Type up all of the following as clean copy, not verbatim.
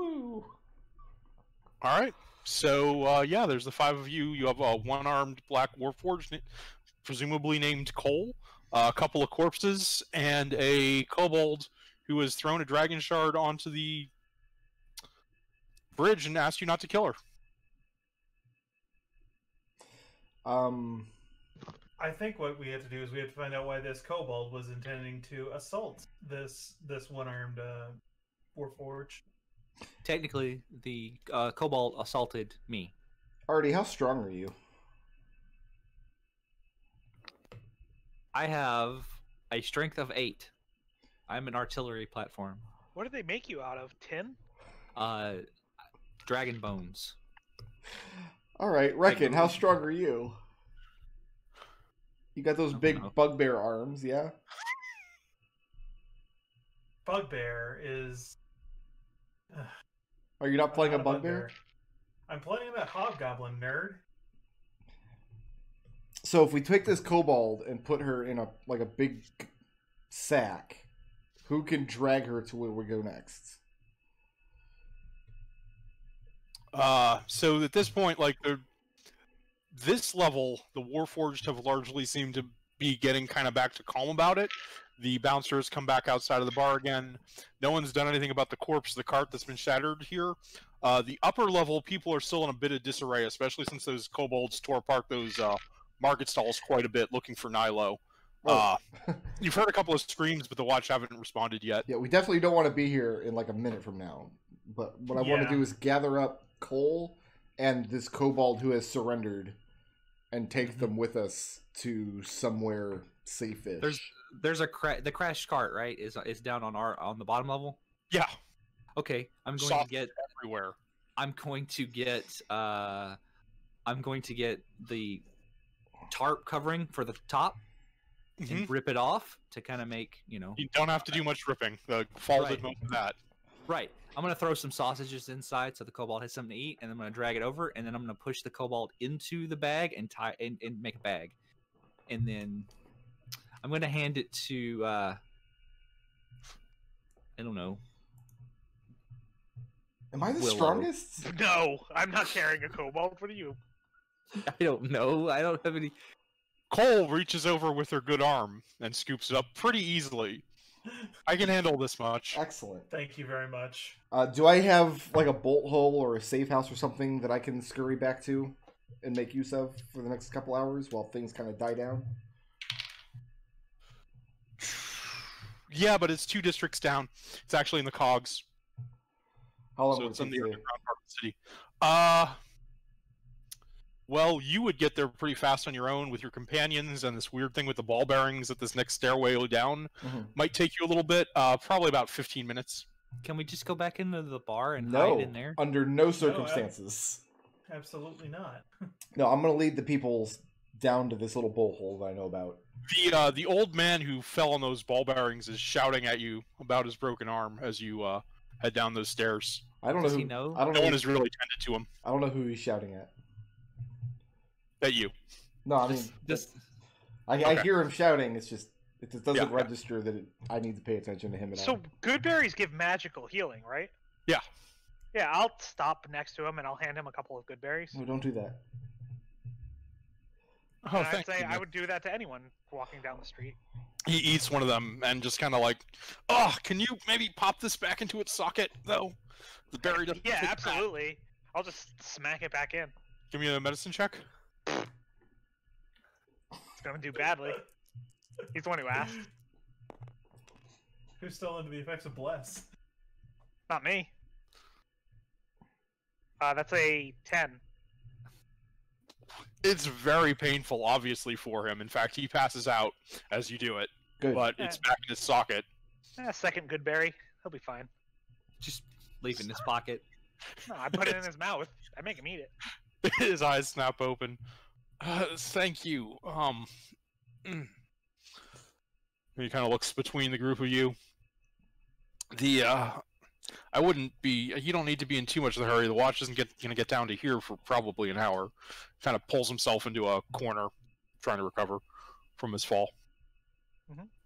Woo! All right. So, yeah, there's the 5 of you. You have a one-armed black warforged, presumably named Cole, a couple of corpses, and a kobold who has thrown a dragon shard onto the bridge and asked you not to kill her. I think what we have to do is we have to find out why this kobold was intending to assault this one-armed warforged. Technically, the kobold assaulted me. Artie, how strong are you? I have a strength of 8. I'm an artillery platform. What did they make you out of? Tin? Dragon bones. All right, Rehkhan, how strong are you? You got those big bugbear arms, yeah? Bugbear is... Are you not playing a bugbear? I'm playing a hobgoblin, nerd. So if we take this kobold and put her in a big sack, who can drag her to where we go next? So at this point, this level, the Warforged have largely seemed to be getting kind of back to calm about it. The bouncers come back outside of the bar again. No one's done anything about the corpse of the cart that's been shattered here. The upper level, people are still in a bit of disarray, especially since those kobolds tore apart those market stalls quite a bit looking for Nilo. You've heard a couple of screams, but the watch haven't responded yet. Yeah, we definitely don't want to be here in a minute from now. But what I want to do is gather up Cole and this kobold who has surrendered and take them with us to somewhere safe-ish. There's the crash cart, right? Is down on the bottom level? Yeah. Okay, I'm going to get everywhere. I'm going to get the tarp covering for the top and rip it off to kind of make, You don't have to do much ripping. The fall did most of that. Right. I'm going to throw some sausages inside so the kobold has something to eat, and I'm going to drag it over, and then I'm going to push the kobold into the bag and tie and make a bag. And then I'm going to hand it to I don't know. Am I the Willow. strongest? No, I'm not carrying a kobold. What are you? I don't know. I don't have any. Cole reaches over with her good arm and scoops it up pretty easily. I can handle this much. Excellent. Thank you very much. Do I have a bolt hole or a safe house or something that I can scurry back to and make use of for the next couple hours while things kind of die down? Yeah, but it's 2 districts down. It's actually in the cogs. How long So would it's it in take the to... underground part of the city. Well, you would get there pretty fast on your own with your companions, and this weird thing with the ball bearings at this next stairway down might take you a little bit, probably about 15 minutes. Can we just go back into the bar and No, hide in there? under no circumstances. Absolutely not. No, I'm going to lead the people down to this little bolt hole that I know about. The old man who fell on those ball bearings is shouting at you about his broken arm as you head down those stairs. I don't Does know. he know? I don't know. No one has really tended to him. I don't know who he's shouting at. At you. No, I mean, I hear him shouting. It's just it just doesn't register that I need to pay attention to him at all. So good berries give magical healing, right? Yeah. Yeah, I'll stop next to him and I'll hand him a couple of good berries. No, don't do that. Oh, And I'd thank say you. I would do that to anyone walking down the street. He eats one of them and just kind of oh, can you maybe pop this back into its socket, though? The berry doesn't Yeah, fit absolutely. I'll just smack it back in. Give me a medicine check. It's gonna do badly. He's the one who asked. Who's still under the effects of Bless? Not me. That's a 10. It's very painful, obviously, for him. In fact, he passes out as you do it. Good. But it's back in his socket. Second good berry. He'll be fine. Just leave it in his pocket. No, I put it in his mouth. I make him eat it. His eyes snap open. Thank you. He kind of looks between the group of you. I wouldn't be. You don't need to be in too much of a hurry. The watch isn't going to get down to here for probably an hour. Kind of pulls himself into a corner, trying to recover from his fall.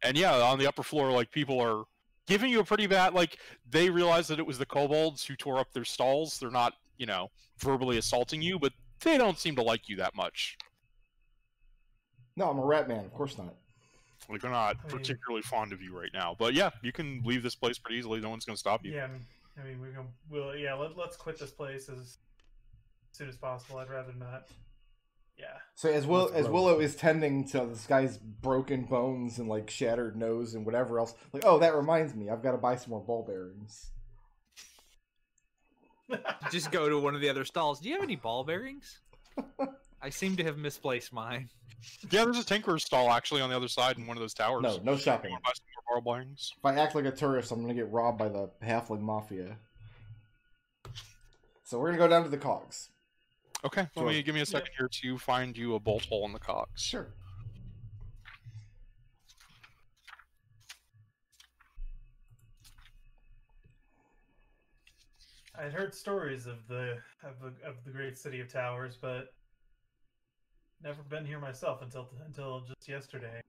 And yeah, on the upper floor, people are giving you a pretty bad, like, they realize that it was the kobolds who tore up their stalls. They're not, verbally assaulting you, but they don't seem to like you that much. No, I'm a rat man. Of course not. Like, they're not particularly fond of you right now. But yeah, you can leave this place pretty easily. No one's going to stop you. Yeah, I mean, let's quit this place as soon as possible. I'd rather not. Yeah. So as Willow is tending to this guy's broken bones and like shattered nose and whatever else, like, oh, that reminds me, I've got to buy some more ball bearings. Just go to one of the other stalls. Do you have any ball bearings? I seem to have misplaced mine. Yeah, there's a tinker's stall actually on the other side in one of those towers. No shopping. You want to buy some more ball bearings? If I act like a tourist, I'm going to get robbed by the halfling mafia. So we're going to go down to the cogs. Okay, give me a second here to find you a bolt hole in the cogs. Sure. I'd heard stories of the great city of towers, but never been here myself until just yesterday.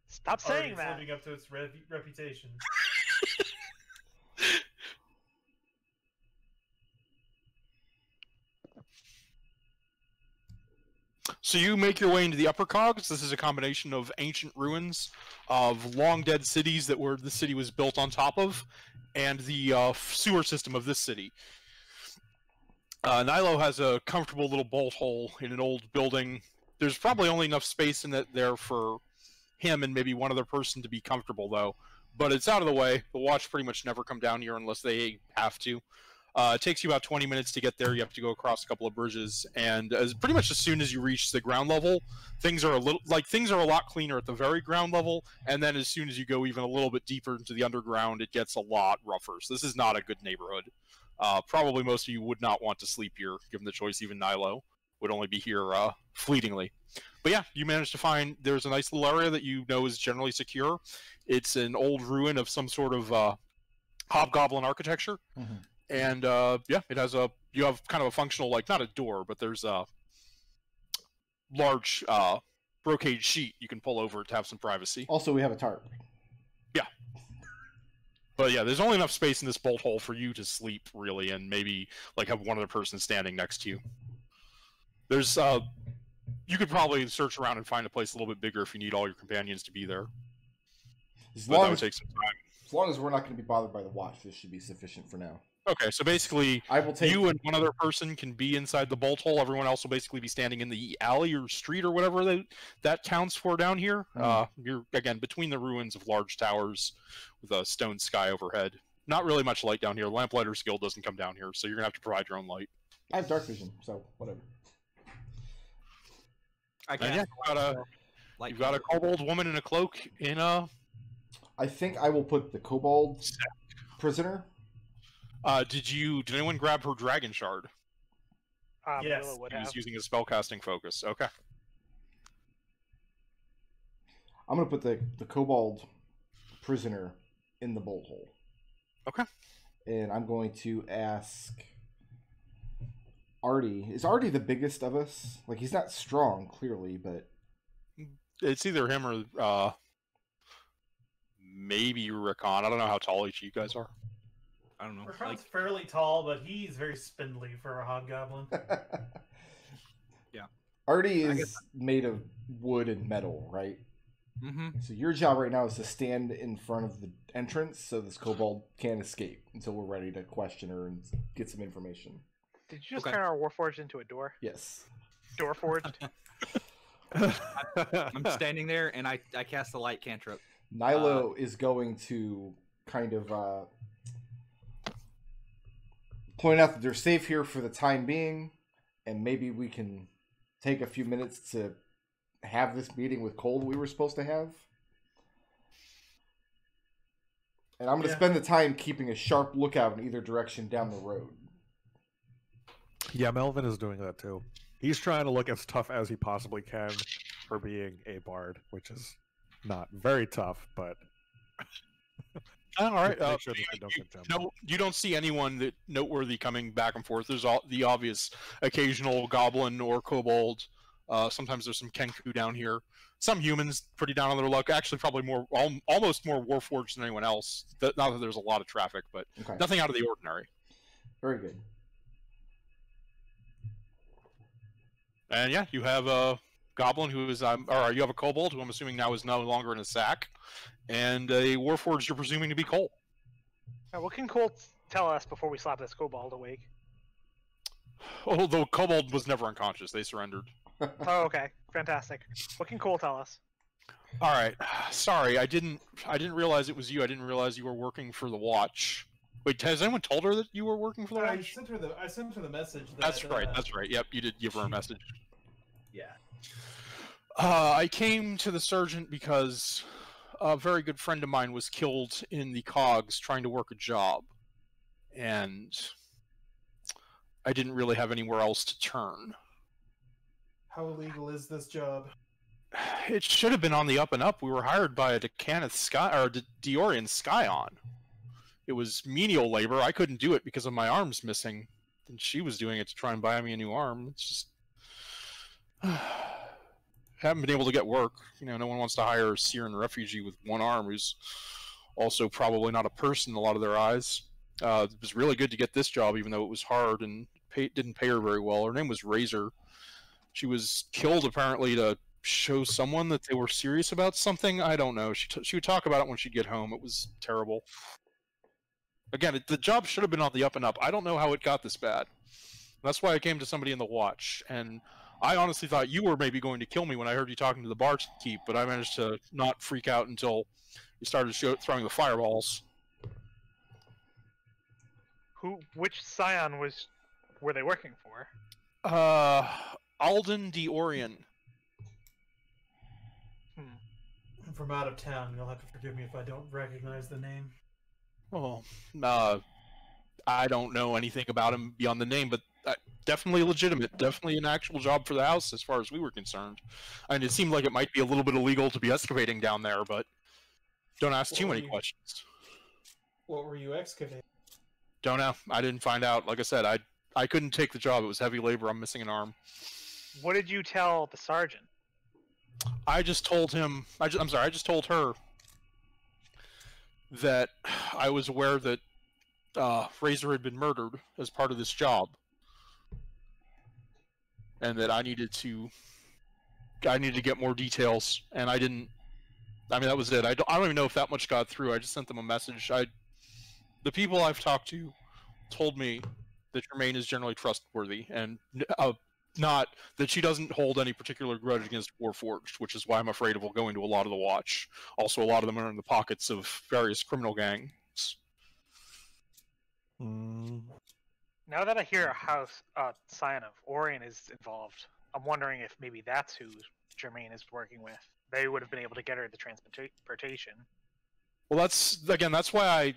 Stop saying that. Living up to its reputation. So you make your way into the upper cogs. This is a combination of ancient ruins of long dead cities that the city was built on top of, and the sewer system of this city. Nilo has a comfortable little bolt hole in an old building. There's probably only enough space in there for him and maybe one other person to be comfortable, though. But it's out of the way. The watch pretty much never come down here unless they have to. It takes you about 20 minutes to get there. You have to go across a couple of bridges, and pretty much as soon as you reach the ground level, things are a lot cleaner at the very ground level, and then as soon as you go even a little bit deeper into the underground, it gets a lot rougher. So this is not a good neighborhood. Probably most of you would not want to sleep here, given the choice. Even Nilo would only be here fleetingly. But yeah, you managed to find there's a nice little area that you know is generally secure. It's an old ruin of some sort of hobgoblin architecture. Mm-hmm. And it has you have kind of a functional, like, not a door, but there's a large brocade sheet you can pull over to have some privacy. Also, we have a tarp. Yeah. But yeah, there's only enough space in this bolt hole for you to sleep, really, and maybe like have one other person standing next to you. There's you could probably search around and find a place a little bit bigger if you need all your companions to be there. That would take some time. As long as we're not going to be bothered by the watch, this should be sufficient for now. Okay, so basically, you and one other person can be inside the bolt hole. Everyone else will basically be standing in the alley or street or whatever that counts for down here. You're, again, between the ruins of large towers with a stone sky overhead. Not really much light down here. The Lamplighter's Guild doesn't come down here, so you're going to have to provide your own light. I have dark vision, so whatever. You've got a kobold woman in a cloak in a... I think I will put the kobold prisoner... Did anyone grab her dragon shard? Yes. Willow would He have. was using his spellcasting focus. Okay. I'm going to put the kobold prisoner in the bolt hole. Okay. And I'm going to ask Artie. Is Artie the biggest of us? Like, he's not strong, clearly, but... It's either him or maybe Rehkhan. I don't know how tall each of you guys are. I don't know. Rehkhan's fairly tall, but he's very spindly for a hobgoblin. Yeah. Artie is made of wood and metal, right? Mm-hmm. So your job right now is to stand in front of the entrance so this kobold can't escape until we're ready to question her and get some information. Did you just turn our Warforged into a door? Yes. Door forged? I'm standing there, and I cast the light cantrip. Nilo is going to kind of point out that they're safe here for the time being, and maybe we can take a few minutes to have this meeting with Cole we were supposed to have. And I'm going to spend the time keeping a sharp lookout in either direction down the road. Yeah, Melvin is doing that too. He's trying to look as tough as he possibly can for being a bard, which is not very tough, but... All right. Sure you don't see anyone that noteworthy coming back and forth. There's the obvious occasional goblin or kobold Sometimes there's some Kenku down here. Some humans pretty down on their luck. Actually, probably more, almost more Warforged than anyone else. Not that there's a lot of traffic, but nothing out of the ordinary. Very good. And yeah, you have a goblin who is, or you have a kobold who I'm assuming now is no longer in a sack, and a Warforged you're presuming to be Cole. What can Cole tell us before we slap this kobold awake? Oh, the kobold was never unconscious. They surrendered. Oh, okay. Fantastic. What can Cole tell us? All right. Sorry, I didn't realize it was you. I didn't realize you were working for the Watch. Wait, has anyone told her that you were working for the Watch? I sent her the message. That, That's right. That's right. Yep, you did give her a message. Yeah. I came to the sergeant because a very good friend of mine was killed in the cogs trying to work a job, and I didn't really have anywhere else to turn. How illegal is this job? It should have been on the up and up. We were hired by a Decanith Sky or Diorian Scion. It was menial labor. I couldn't do it because of my arms missing, and she was doing it to try and buy me a new arm. It's just haven't been able to get work. You know, no one wants to hire a Syrian refugee with one arm who's also probably not a person in a lot of their eyes. It was really good to get this job, even though it was hard and didn't pay her very well. Her name was Razor. She was killed apparently to show someone that they were serious about something. I don't know. She would talk about it when she'd get home. It was terrible. Again, the job should have been on the up and up. I don't know how it got this bad. That's why I came to somebody in the Watch. And I honestly thought you were maybe going to kill me when I heard you talking to the barkeep, but I managed to not freak out until you started throwing the fireballs. Which Scion were they working for? Alden Diorian. I'm from out of town. You'll have to forgive me if I don't recognize the name. Oh, I don't know anything about him beyond the name, but definitely legitimate. Definitely an actual job for the house as far as we were concerned. And it seemed like it might be a little bit illegal to be excavating down there, but don't ask too many questions. What were you excavating? Don't know. I didn't find out. Like I said, I couldn't take the job. It was heavy labor. I'm missing an arm. What did you tell the sergeant? I just told him. I just told her that I was aware that Razor had been murdered as part of this job, and that I needed to get more details. And I didn't. I mean, that was it. I don't even know if that much got through. I just sent them a message. The people I've talked to told me that Germaine is generally trustworthy, and not that she doesn't hold any particular grudge against Warforged, which is why I'm afraid of going to a lot of the Watch. Also, a lot of them are in the pockets of various criminal gangs. Now that I hear a house Scion of Orion is involved, I'm wondering if maybe that's who Germaine is working with. They would have been able to get her the transportation. Well, that's why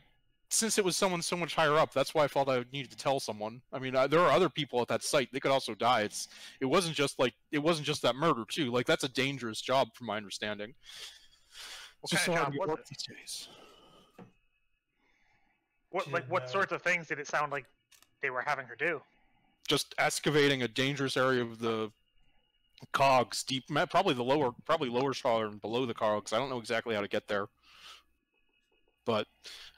since it was someone so much higher up, that's why I felt I needed to tell someone. I mean, there are other people at that site. They could also die. It wasn't just that murder too. Like, that's a dangerous job, from my understanding. What kind of job was it? These days. What sorts of things did it sound like they were having her do? Just excavating a dangerous area of the cogs, deep, probably lower shore and below the cogs. I don't know exactly how to get there. But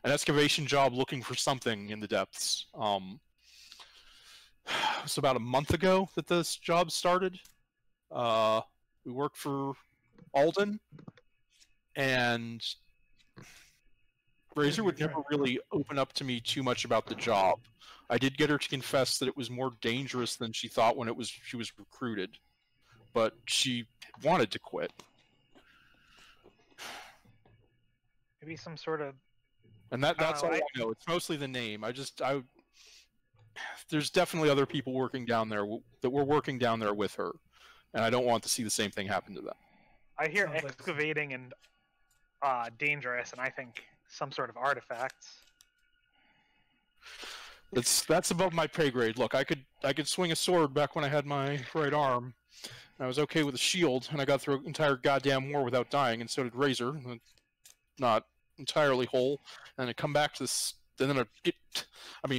an excavation job looking for something in the depths. It's about a month ago that this job started. We worked for Alden, and Razor would never really open up to me too much about the job. I did get her to confess that it was more dangerous than she thought when she was recruited, but she wanted to quit. Maybe some sort of... And that's all I know. It's mostly the name. There's definitely other people working down there that were working down there with her, and I don't want to see the same thing happen to them. I hear excavating and dangerous, and I think some sort of artifacts. That's above my pay grade. Look, I could swing a sword back when I had my right arm. And I was okay with a shield, and I got through an entire goddamn war without dying, and so did Razor. Not entirely whole, and I come back to this, and then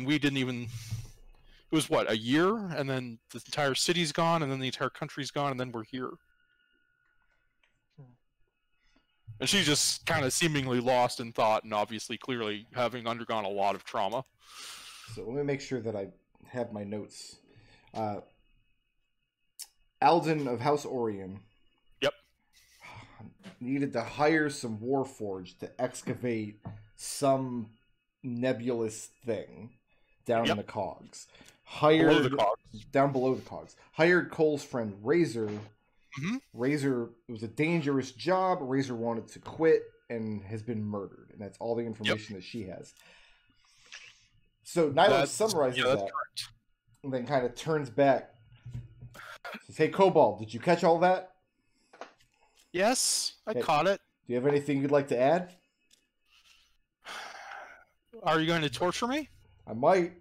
we it was what, a year, and then the entire city's gone, and then the entire country's gone, and then we're here. And she's just kind of seemingly lost in thought, and obviously, clearly, having undergone a lot of trauma. So let me make sure that I have my notes. Alden of House Orion. Yep. Needed to hire some Warforged to excavate some nebulous thing down in the cogs. Below the cogs. Down below the cogs. Hired Cole's friend Razor. Mm-hmm. Razor, it was a dangerous job. Razor wanted to quit and has been murdered. And that's all the information that she has. So Nilo summarizes that. Correct. And then kind of turns back. Says, hey, Cobalt, did you catch all that? Yes, I caught it. Do you have anything you'd like to add? Are you going to torture me? I might.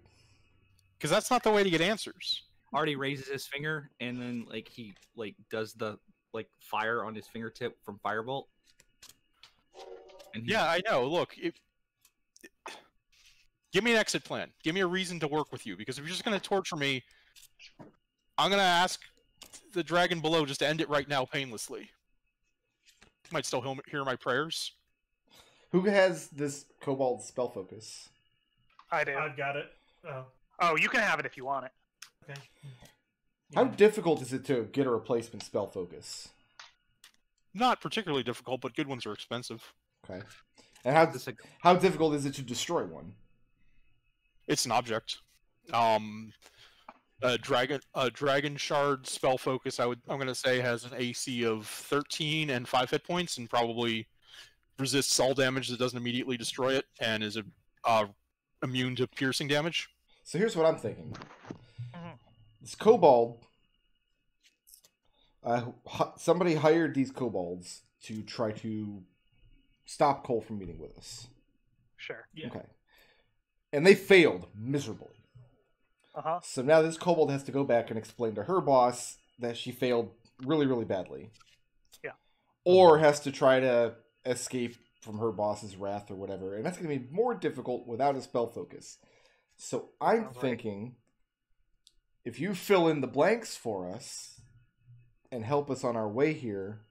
Because that's not the way to get answers. Artie raises his finger, and then he does the fire on his fingertip from Firebolt. And Yeah, I know. Look, give me an exit plan. Give me a reason to work with you. Because if you're just going to torture me, I'm going to ask the dragon below just to end it right now painlessly. Might still hear my prayers. Who has this Cobalt spell focus? I do. I've got it. Oh, you can have it if you want it. Okay. How difficult is it to get a replacement spell focus? Not particularly difficult, but good ones are expensive. Okay. And how difficult is it to destroy one? It's an object. A dragon shard spell focus. I'm going to say has an AC of 13 and 5 hit points, and probably resists all damage that doesn't immediately destroy it, and is immune to piercing damage. So here's what I'm thinking. This kobold, somebody hired these kobolds to try to stop Cole from meeting with us. Sure. Yeah. Okay. And they failed miserably. Uh-huh. So now this kobold has to go back and explain to her boss that she failed really, really badly. Yeah. Or has to try to escape from her boss's wrath or whatever. And that's going to be more difficult without a spell focus. So I'm thinking, if you fill in the blanks for us and help us on our way here,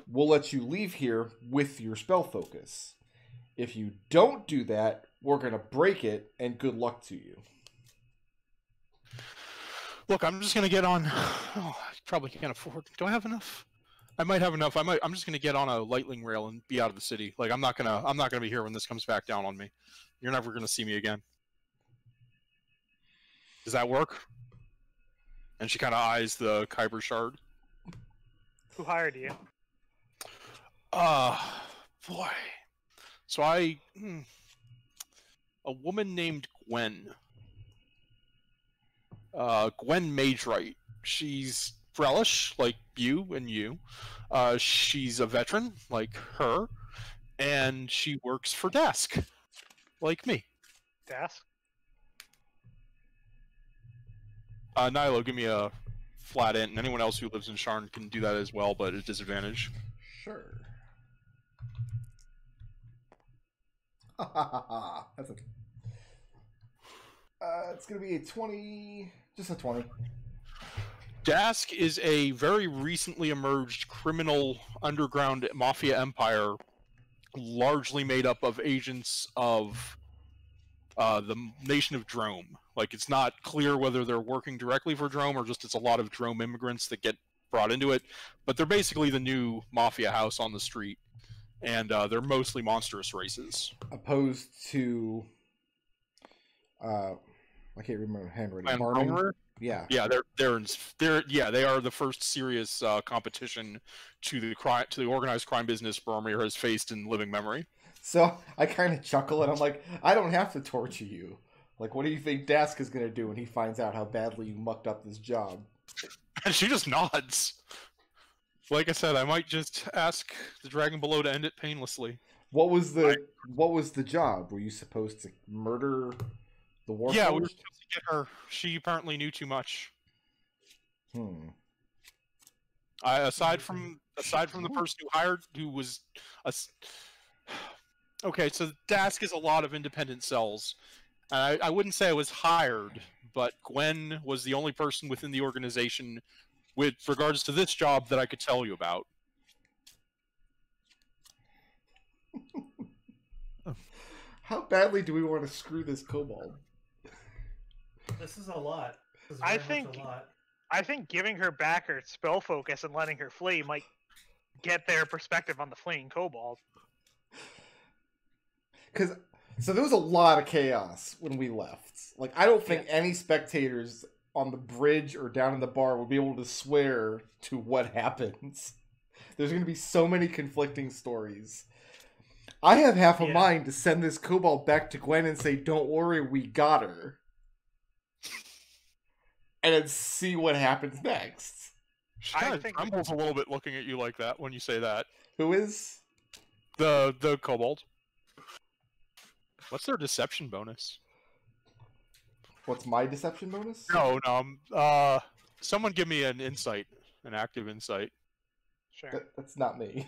we'll let you leave here with your spell focus. If you don't do that, we're going to break it, and good luck to you. Look, I'm just going to get on... Oh, I probably can't afford... Do I have enough? I might have enough. I'm just going to get on a lightning rail and be out of the city. Like, I'm not going to be here when this comes back down on me. You're never going to see me again. Does that work? And she kind of eyes the Kyber shard. Who hired you? Boy. So a woman named Gwen. Gwen Magerite. She's Relish, like you and you. She's a veteran, like her. And she works for Desk, like me. Desk? Nilo, give me a flat int, and anyone else who lives in Sharn can do that as well, but at disadvantage. Sure. That's it's gonna be a 20, just a 20. Dask is a very recently emerged criminal underground mafia empire, largely made up of agents of the nation of Drome. Like, it's not clear whether they're working directly for Drome or just it's a lot of Drome immigrants that get brought into it. But they're basically the new mafia house on the street. And they're mostly monstrous races. Opposed to, I can't remember handwriting. Barnum? Yeah. Yeah, they are the first serious competition to the organized crime business Boromir has faced in living memory. So I kind of chuckle and I'm like, I don't have to torture you. Like, what do you think Dask is going to do when he finds out how badly you mucked up this job? And she just nods. Like I said, I might just ask the dragon below to end it painlessly. What was the job? Were you supposed to murder the Warforged? Yeah, we were supposed to get her. She apparently knew too much. Aside from the person who hired, who was okay. So Dask is a lot of independent cells. I wouldn't say I was hired, but Gwen was the only person within the organization with regards to this job that I could tell you about. How badly do we want to screw this kobold? This is a lot. This is I very much think- a lot. I think giving her back her spell focus and letting her flee might get their perspective on the fleeing kobold. So there was a lot of chaos when we left. Like, I don't think any spectators on the bridge or down in the bar would be able to swear to what happens. There's going to be so many conflicting stories. I have half a mind to send this kobold back to Gwen and say, "Don't worry, we got her." And then see what happens next. She kind of trembles a little bit looking at you like that when you say that. Who is? The kobold. What's their deception bonus? What's my deception bonus? No, someone give me an insight, an active insight. Sure. That's not me.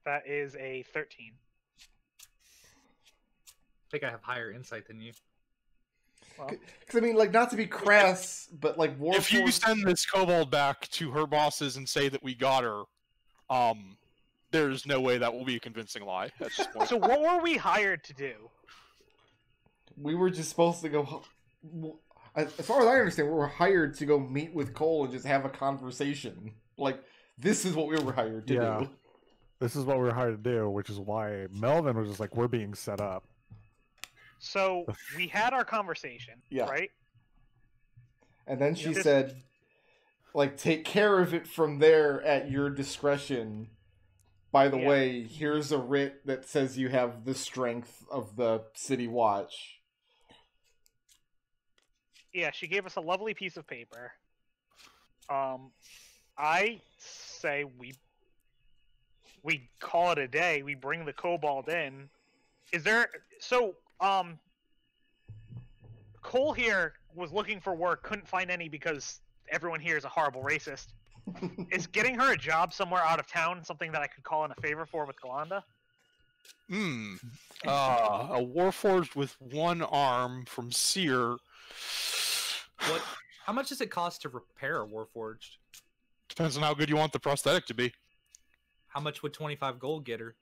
That is a 13. I think I have higher insight than you. Well, Because, I mean, like, not to be crass, but, like, If you send this kobold back to her bosses and say that we got her, there's no way that will be a convincing lie at this point. so what were we hired to do? We were just supposed to go... As far as I understand, we were hired to go meet with Cole and just have a conversation. Like, this is what we were hired to do. This is what we were hired to do, which is why Melvin was just like, we're being set up. So we had our conversation, right? And then she said, like, take care of it from there at your discretion. By the way, here's a writ that says you have the strength of the City Watch. Yeah, she gave us a lovely piece of paper. I say we call it a day. We bring the kobold in. Is there Cole here was looking for work, couldn't find any because everyone here is a horrible racist. Is getting her a job somewhere out of town something that I could call in a favor for with Galanda? A warforged with one arm from Seer. How much does it cost to repair a warforged? Depends on how good you want the prosthetic to be. How much would 25 gold get her?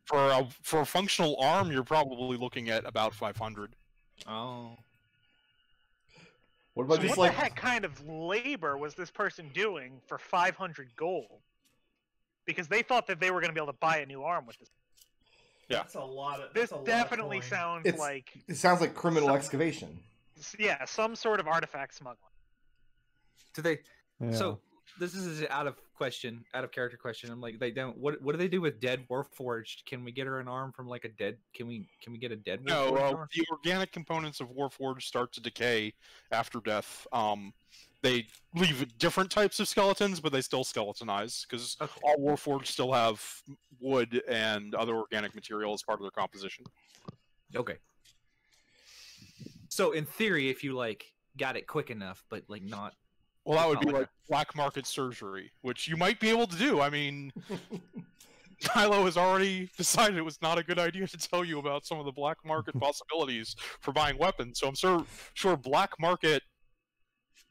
For a functional arm, you're probably looking at about 500. Oh. What about So just what like... the heck kind of labor was this person doing for 500 gold? Because they thought that they were going to be able to buy a new arm with this. Yeah. That's a lot of. This that's a lot of definitely coin. sounds It sounds like criminal excavation. Yeah, some sort of artifact smuggling. Do they? Yeah. So this is out of character question. I'm like, they don't. What do they do with dead warforged? Can we get her an arm from like a dead? Can we get a dead? No, arm? the organic components of warforged start to decay after death. They leave different types of skeletons, but they still skeletonize because all warforged still have wood and other organic material as part of their composition. Okay. So in theory, if you like got it quick enough, but like not. Well, that would be not like black market surgery, which you might be able to do. I mean, Nilo has already decided it was not a good idea to tell you about some of the black market possibilities for buying weapons. So I'm sure black market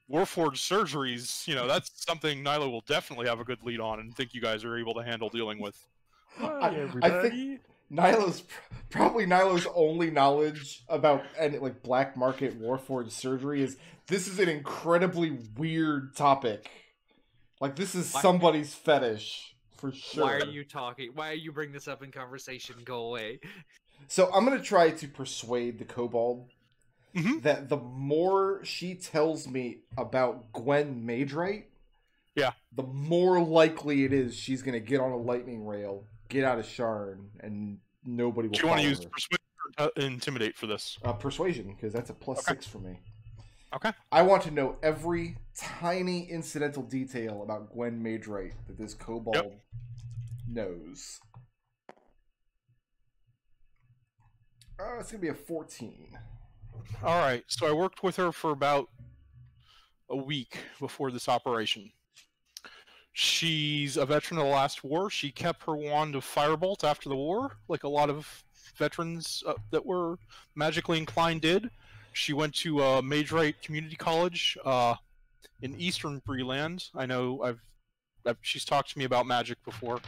warforged surgeries, that's something Nilo will definitely have a good lead on and think you guys are able to handle dealing with. I think Nilo's only knowledge about any like black market warforged surgery is this is an incredibly weird topic. Like this is somebody's fetish for sure. Why are you talking? Why are you bringing this up in conversation? Go away. So I'm gonna try to persuade the kobold that the more she tells me about Gwen Maidrite, the more likely it is she's gonna get on a lightning rail, get out of Sharn, and nobody will. Do you want to use her. persuasion or intimidate for this? Persuasion, because that's a +6 for me. Okay. I want to know every tiny incidental detail about Gwen Maidrite that this kobold knows. It's gonna be a 14. All right. So I worked with her for about a week before this operation. She's a veteran of the last war. She kept her wand of Firebolt after the war, like a lot of veterans that were magically inclined did. She went to Mage Right Community College in Eastern Breeland. I know she's talked to me about magic before.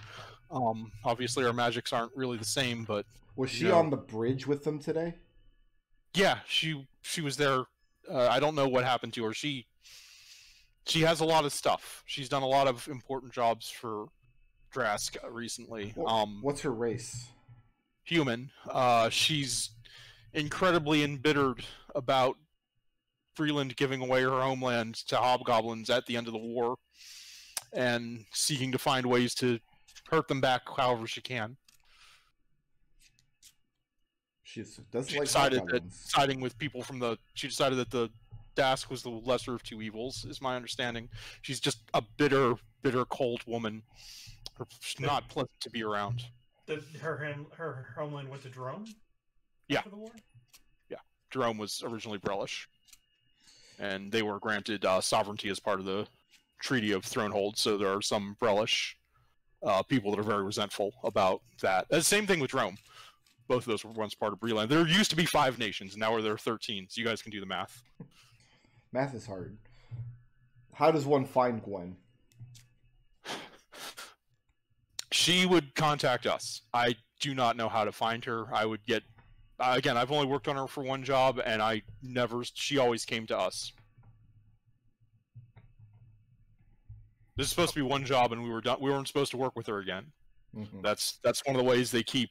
Obviously, our magics aren't really the same, but Was she on the bridge with them today? Yeah, she was there. I don't know what happened to her. She has a lot of stuff. She's done a lot of important jobs for Drask recently. What's her race? Human. She's incredibly embittered about Freeland giving away her homeland to hobgoblins at the end of the war, and seeking to find ways to hurt them back however she can. She decided that siding with people from she decided that the Dask was the lesser of two evils, is my understanding. She's just a bitter, cold woman. She's not pleasant to be around. Her homeland went to Jerome? Yeah. After the war? Yeah. Jerome was originally Brelish. And they were granted sovereignty as part of the Treaty of Thronehold, so there are some Brelish people that are very resentful about that. The same thing with Jerome. Both of those were once part of Breeland. There used to be 5 nations, and now there are 13, so you guys can do the math. Math is hard. How does one find Gwen? She would contact us. I do not know how to find her. I would get... again, I've only worked on her for one job, and she always came to us. This is supposed to be one job, and we were done. We weren't supposed to work with her again. Mm-hmm. That's one of the ways they keep...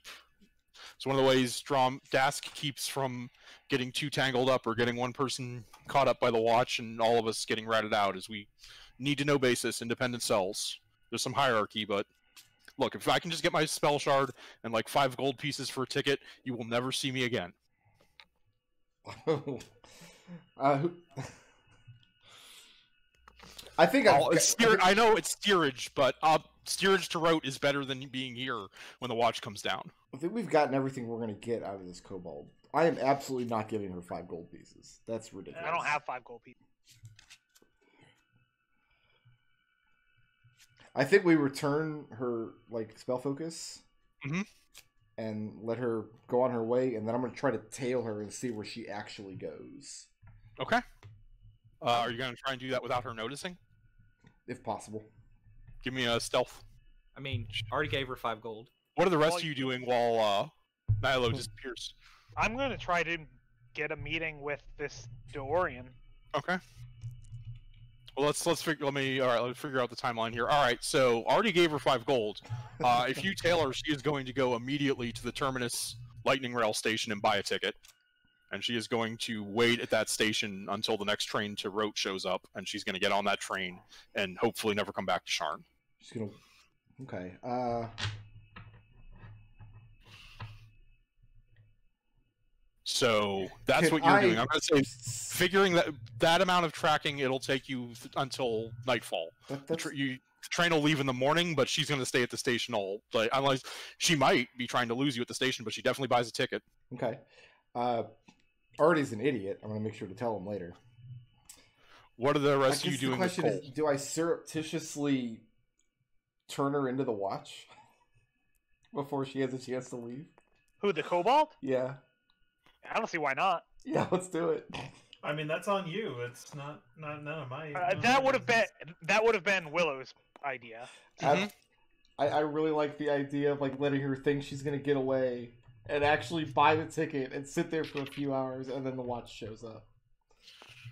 It's one of the ways Dask keeps from getting too tangled up or getting one person caught up by the watch and all of us getting ratted out, is we need to know basis, independent cells. There's some hierarchy, but look, if I can just get my spell shard and like 5 gold pieces for a ticket, you will never see me again. I think I know it's steerage, but steerage to rote is better than being here when the watch comes down. I think we've gotten everything we're going to get out of this kobold. I am absolutely not giving her 5 gold pieces. That's ridiculous. I don't have 5 gold pieces. I think we return her spell focus, mm-hmm. and let her go on her way, and then I'm going to try to tail her and see where she actually goes. Okay. Are you going to try and do that without her noticing? If possible. Give me a stealth. I mean, already gave her 5 gold. What are the rest of you doing while Nilo disappears? I'm going to try to get a meeting with this Dorian. Okay. Well, let's figure out the timeline here. All right, so already gave her 5 gold. If you tail her, she is going to go immediately to the Terminus Lightning Rail station and buy a ticket. And she is going to wait at that station until the next train to Rote shows up, and she's going to get on that train and hopefully never come back to Sharn. She's going to... Okay. So that's what you're doing. I'm going to say, figuring that amount of tracking, it'll take you until nightfall. The train will leave in the morning, but she's going to stay at the station unless she might be trying to lose you at the station, but she definitely buys a ticket. Okay. Artie's an idiot. I'm going to make sure to tell him later. What are the rest of you doing? The question is, do I surreptitiously turn her into the watch before she has a chance to leave? Who, the kobold? Yeah. I don't see why not. Yeah, let's do it. I mean, that's on you. It's not none of my. That would have been Willow's idea. I really like the idea of letting her think she's gonna get away and actually buy the ticket and sit there for a few hours, and then the watch shows up.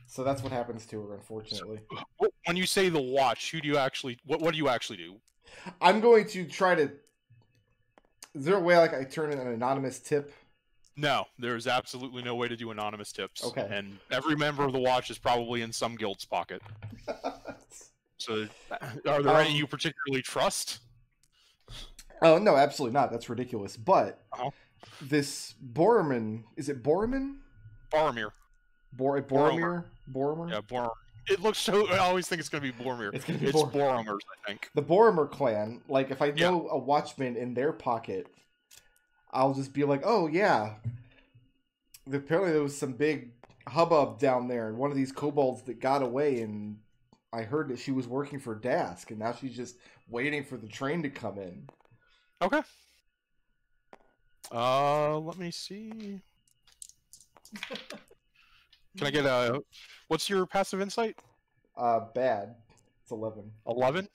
So that's what happens to her, unfortunately. So, when you say the watch, who do you actually? What do you actually do? I'm going to try to. Is there a way I turn in an anonymous tip? No, there's absolutely no way to do anonymous tips. Okay. And every member of the watch is probably in some guild's pocket. So, are there any you particularly trust? Oh, no, absolutely not. That's ridiculous. But this Boromir, is it Boromir? Boromir. Boromir? Yeah, Boromir. It looks so... I always think it's going to be Boromir. It's Boromir's, I think. The Boromir clan, if I know a watchman in their pocket, I'll just be like, oh, yeah. Apparently there was some big hubbub down there, and one of these kobolds that got away, and I heard that she was working for Dask, and now she's just waiting for the train to come in. Okay. Let me see. Can I get a... What's your passive insight? Bad. It's 11. 11?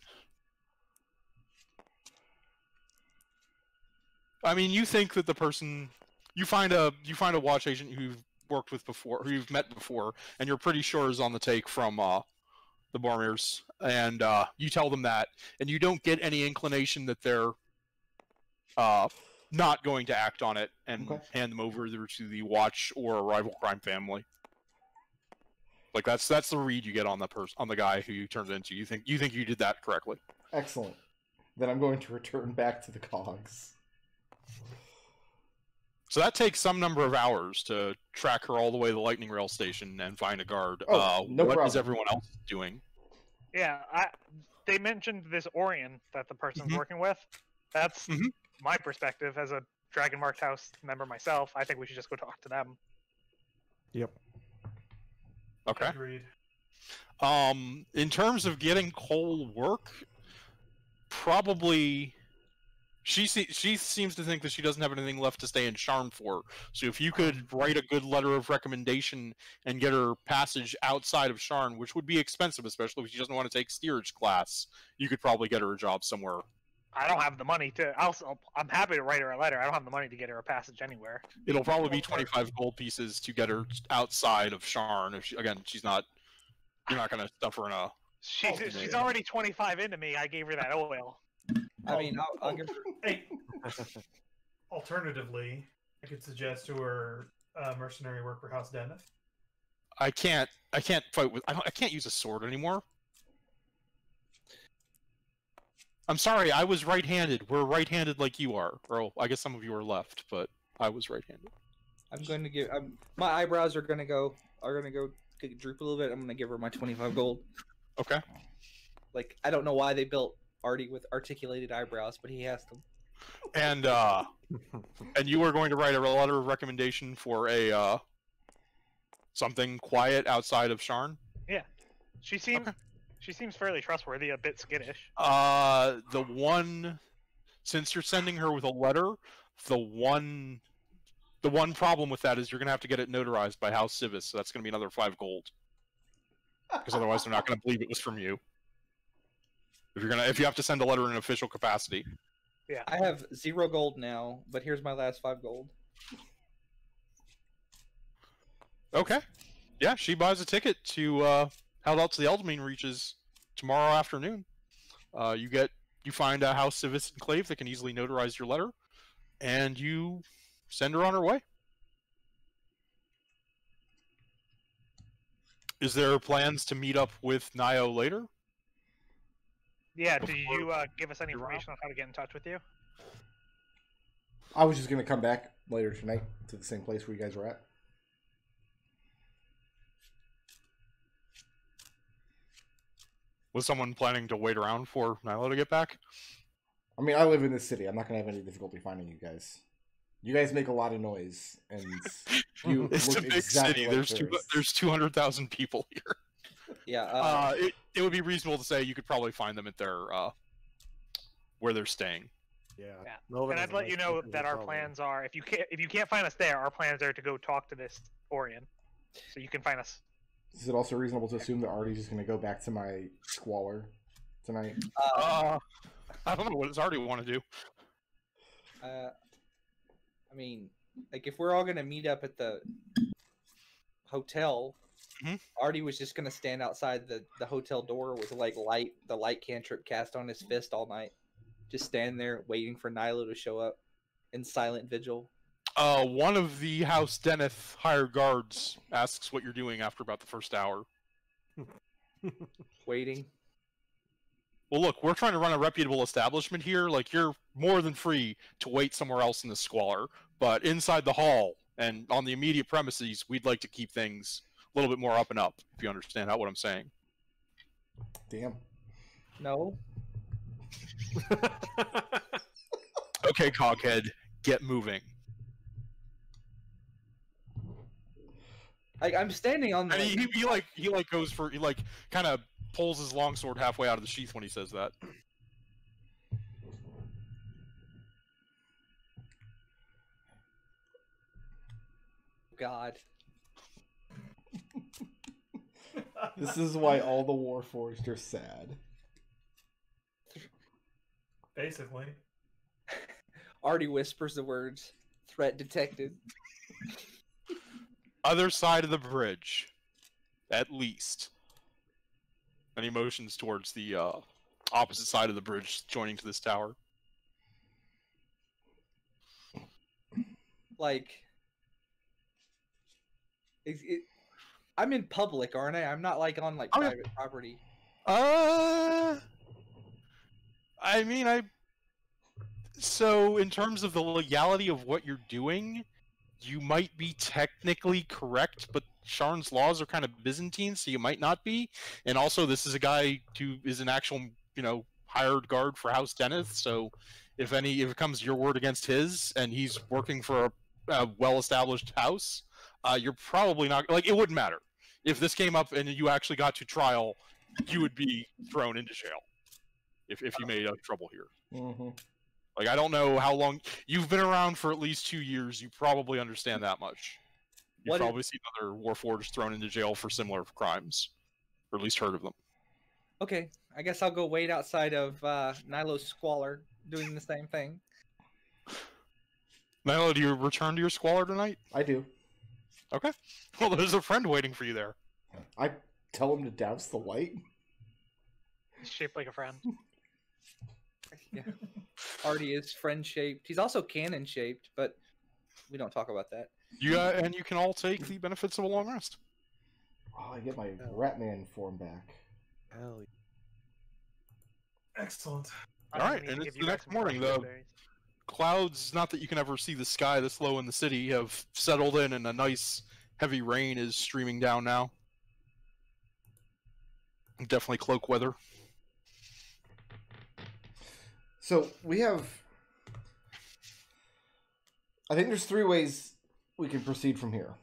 I mean, you think that the person... You find a watch agent who you've worked with before, who you've met before, and you're pretty sure is on the take from the Bormirs, and you tell them that, and you don't get any inclination that they're not going to act on it and hand them over either to the watch or a rival crime family. Like that's the read you get on the guy who you turned into. You think you did that correctly. Excellent. Then I'm going to return back to the cogs. So that takes some number of hours to track her all the way to the lightning rail station and find a guard. Oh, no problem. What is everyone else doing? Yeah, they mentioned this Orion that the person's working with. That's my perspective as a Dragon Marked House member myself. I think we should just go talk to them. Yep. Okay. Agreed. In terms of getting Cole work, probably she seems to think that she doesn't have anything left to stay in Sharn for. So if you could write a good letter of recommendation and get her passage outside of Sharn, which would be expensive, especially if she doesn't want to take steerage class, you could probably get her a job somewhere. I don't have the money to. I'm happy to write her a letter. I don't have the money to get her a passage anywhere. It'll probably be 25 gold pieces to get her outside of Sharn. If she's not, you're not going to stuff her in a. She's already 25 into me. I gave her that oil. I mean, I'll give her. Hey. Alternatively, I could suggest to her mercenary work for House Dennis. I can't fight with. I can't use a sword anymore. I'm sorry, I was right-handed. We're right-handed like you are. Or I guess some of you are left, but I was right-handed. I'm going to give. My eyebrows are going to go droop a little bit. I'm going to give her my 25 gold. Okay. Like, I don't know why they built Artie with articulated eyebrows, but he has them. And and you are going to write a letter of recommendation for a something quiet outside of Sharn? Yeah. She seems fairly trustworthy, a bit skittish. Since you're sending her with a letter, the one problem with that is you're going to have to get it notarized by House Civis, so that's going to be another 5 gold. Because otherwise they're not going to believe it was from you. If you have to send a letter in an official capacity. Yeah. I have 0 gold now, but here's my last 5 gold. Okay. Yeah, she buys a ticket to How Else the Eldamine reaches tomorrow afternoon. You find a House Civis enclave that can easily notarize your letter, and you send her on her way. Is there plans to meet up with Nio later? Yeah, did you give us any information on how to get in touch with you? I was just going to come back later tonight to the same place where you guys were at. Was someone planning to wait around for Nilo to get back? I mean, I live in this city. I'm not going to have any difficulty finding you guys. You guys make a lot of noise, and you it's look a big exactly city. Like There's 200,000 people here. Yeah. It would be reasonable to say you could probably find them at their where they're staying. Yeah. And I'd let you know that our plans are if you can't find us there, our plans are to go talk to this Orion, so you can find us. Is it also reasonable to assume that Artie's just going to go back to my squalor tonight? I don't know what does Artie want to do. I mean, like if we're all gonna meet up at the hotel, Artie was just gonna stand outside the hotel door with the light cantrip cast on his fist all night, just stand there waiting for Nilo to show up in silent vigil. One of the House Deneth hired guards asks what you're doing after about the first hour. Waiting. Well, look, we're trying to run a reputable establishment here. Like, you're more than free to wait somewhere else in the squalor. But inside the hall and on the immediate premises, we'd like to keep things a little bit more up and up, if you understand what I'm saying. Damn. No. Okay, Coghead, get moving. I'm standing on the... And he kind of pulls his longsword halfway out of the sheath when he says that. God. This is why all the Warforged are sad. Basically. Artie whispers the words, "Threat detected." Other side of the bridge, at least. And he motions towards the opposite side of the bridge, joining to this tower. Like, I'm in public, aren't I? I'm not like on like private property. I mean, So, in terms of the legality of what you're doing, you might be technically correct, but Sharn's laws are kind of Byzantine, so you might not be. And also, this is a guy who is an actual, hired guard for House Deneth. So, if it comes your word against his, and he's working for a well-established house, you're probably not like it wouldn't matter if this came up and you actually got to trial. You would be thrown into jail if you made trouble here. Mm-hmm. Like, I don't know how long you've been around for. At least 2 years. You probably understand that much. You've probably seen other Warforged thrown into jail for similar crimes, or at least heard of them. Okay, I guess I'll go wait outside of Nilo's squalor, doing the same thing. Nilo, do you return to your squalor tonight? I do. Okay. Well, there's a friend waiting for you there. I tell him to douse the light. He's shaped like a friend. Yeah. Artie is friend-shaped. He's also cannon-shaped, but we don't talk about that. And you can all take the benefits of a long rest. Oh, I get my Ratman form back. Hell yeah. Excellent. All right, and it's the next morning. The clouds, not that you can ever see the sky this low in the city, have settled in, and a nice heavy rain is streaming down now. Definitely cloak weather. So we have, I think there's 3 ways we can proceed from here.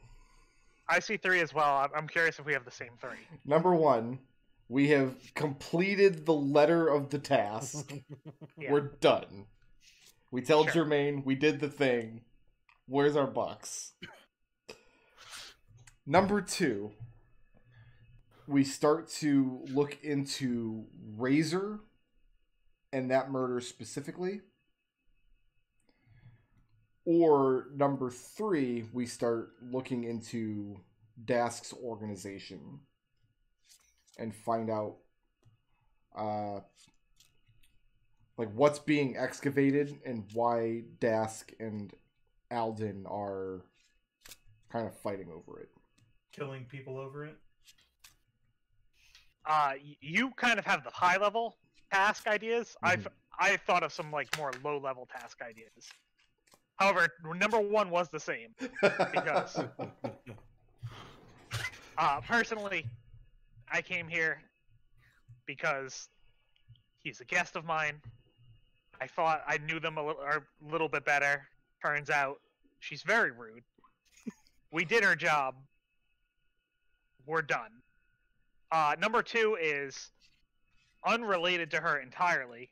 I see 3 as well. I'm curious if we have the same 3. Number 1, we have completed the letter of the task. Yeah. We're done. We tell Sure. Jermaine we did the thing. Where's our bucks? Number 2, we start to look into Razor and that murder specifically. Or number 3, we start looking into Dask's organization and find out like what's being excavated and why Dask and Alden are kind of fighting over it. Killing people over it. You kind of have the high level task ideas. Mhm. I thought of some like more low level task ideas. However, number 1 was the same because personally, I came here because he's a guest of mine. I thought I knew them a little bit better. Turns out she's very rude. We did her job. We're done. Number 2 is unrelated to her entirely.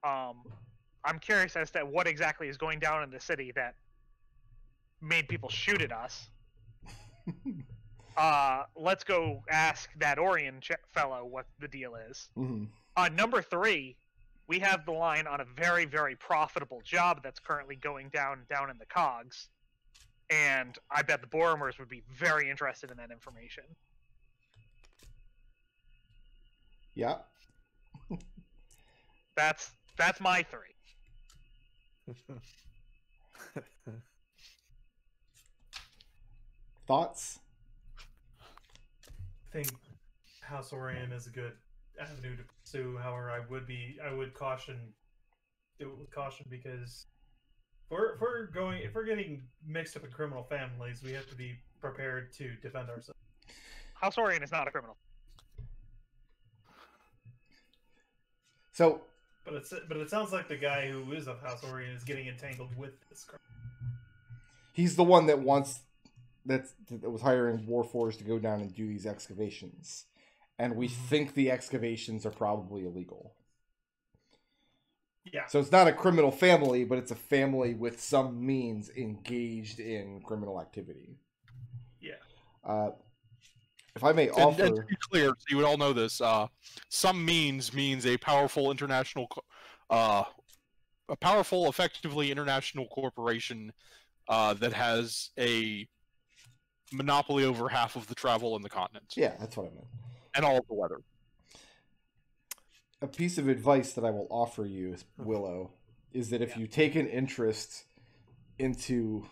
I'm curious as to what exactly is going down in the city that made people shoot at us. Let's go ask that Orion fellow what the deal is. Mm-hmm. Number 3, we have the line on a very, very profitable job that's currently going down in the cogs. And I bet the Boromers would be very interested in that information. Yeah. That's my 3. Thoughts? I think House Orion is a good avenue to pursue. However, I would caution, do it with caution, because if we're getting mixed up in criminal families, we have to be prepared to defend ourselves. House Orion is not a criminal. So, but it sounds like the guy who is of House Orion is getting entangled with this crime. he's the one that was hiring Warforged to go down and do these excavations. And we think the excavations are probably illegal. Yeah. So it's not a criminal family, but it's a family with some means engaged in criminal activity. Yeah. If I may offer... And to be clear, so you would all know this, some means a powerful international... a powerful, effectively international corporation that has a monopoly over half of the travel in the continent. Yeah, that's what I meant. And all of the weather. A piece of advice that I will offer you, Willow, is that if you take an interest into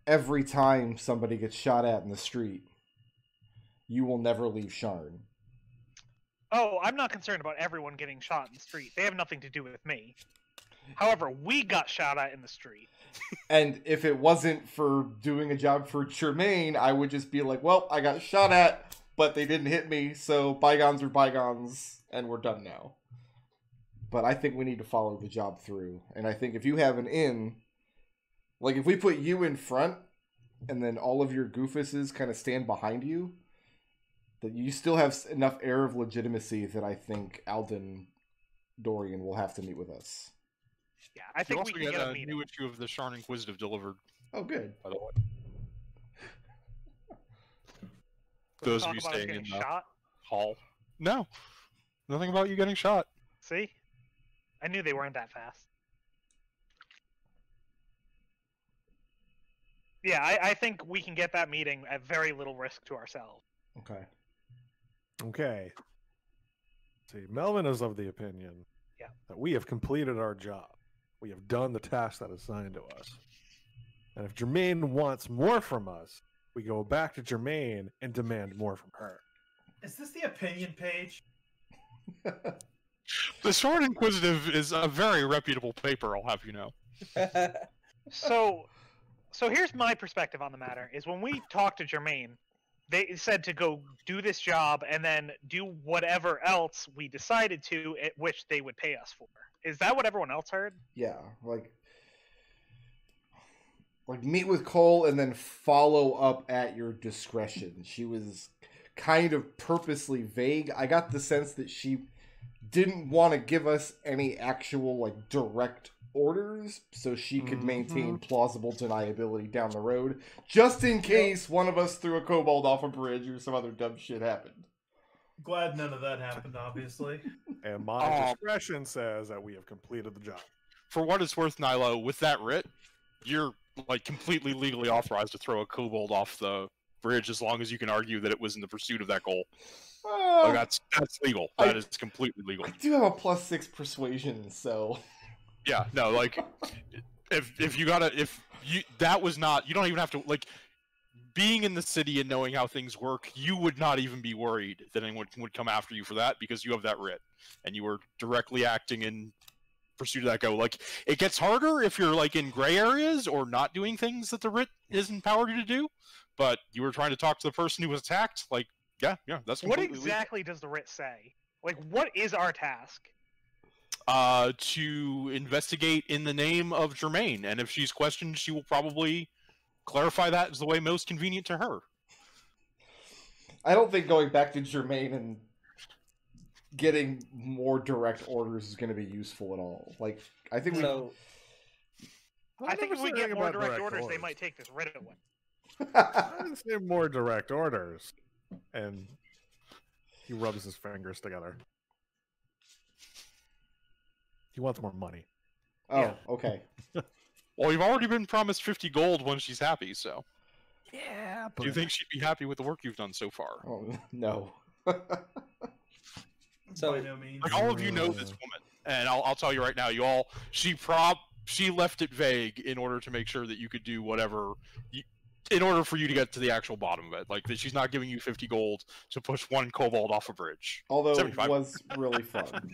every time somebody gets shot at in the street, you will never leave Sharn. Oh, I'm not concerned about everyone getting shot in the street. They have nothing to do with me. However, we got shot at in the street. And if it wasn't for doing a job for Tremaine, I would just be like, well, I got shot at, but they didn't hit me, so bygones are bygones, and we're done now. But I think we need to follow the job through. And I think if you have an in, like if we put you in front, and then all of your goofuses kind of stand behind you, that you still have enough air of legitimacy that I think Alden Dorian will have to meet with us. Yeah, I think we can get a meeting. New issue of the Sharn Inquisitive delivered. Oh, good. By the way, those of you staying in the shot? hall. No, nothing about you getting shot. See, I knew they weren't that fast. Yeah, I think we can get that meeting at very little risk to ourselves. Okay. Okay. See, Melvin is of the opinion that we have completed our job. We have done the task that is assigned to us. And if Germaine wants more from us, we go back to Germaine and demand more from her. Is this the opinion page? The Sharn Inquisitive is a very reputable paper, I'll have you know. So here's my perspective on the matter, is when we talked to Germaine, they said to go do this job and then do whatever else we decided to, at which they would pay us for. Is that what everyone else heard? Yeah, like meet with Cole and then follow up at your discretion. She was kind of purposely vague. I got the sense that she didn't want to give us any actual like direct orders so she could maintain plausible deniability down the road, just in case one of us threw a kobold off a bridge or some other dumb shit happened. Glad none of that happened, obviously. And my discretion says that we have completed the job. For what it's worth, Nilo, with that writ, you're like completely legally authorized to throw a kobold off the bridge as long as you can argue that it was in the pursuit of that goal. Like, that's legal. That is completely legal. I do have a +6 persuasion, so yeah, no, like if you that was not, you don't even have to, like, being in the city and knowing how things work, you would not even be worried that anyone would come after you for that because you have that writ and you were directly acting in pursuit of that goal. Like, it gets harder if you're like in gray areas or not doing things that the writ is empowered you to do, but you were trying to talk to the person who was attacked. Like, yeah, that's what completely exactly does the writ say? Like, what is our task? To investigate in the name of Germaine, and if she's questioned, she will probably clarify that as the way most convenient to her. I don't think going back to Germaine and getting more direct orders is going to be useful at all. Like, I think I think if we get more direct orders, they might take this writ away. I didn't say more direct orders. And he rubs his fingers together. He wants more money. Oh, Yeah. Okay. Well, you've already been promised 50 gold when she's happy, so. Yeah, but Do you think she'd be happy with the work you've done so far? Oh, no. So, By no means. Like, all of you know this woman, and I'll tell you right now, she left it vague in order to make sure that you could do whatever, in order for you to get to the actual bottom of it. Like, that she's not giving you 50 gold to push one kobold off a bridge. Although 75. it was really fun.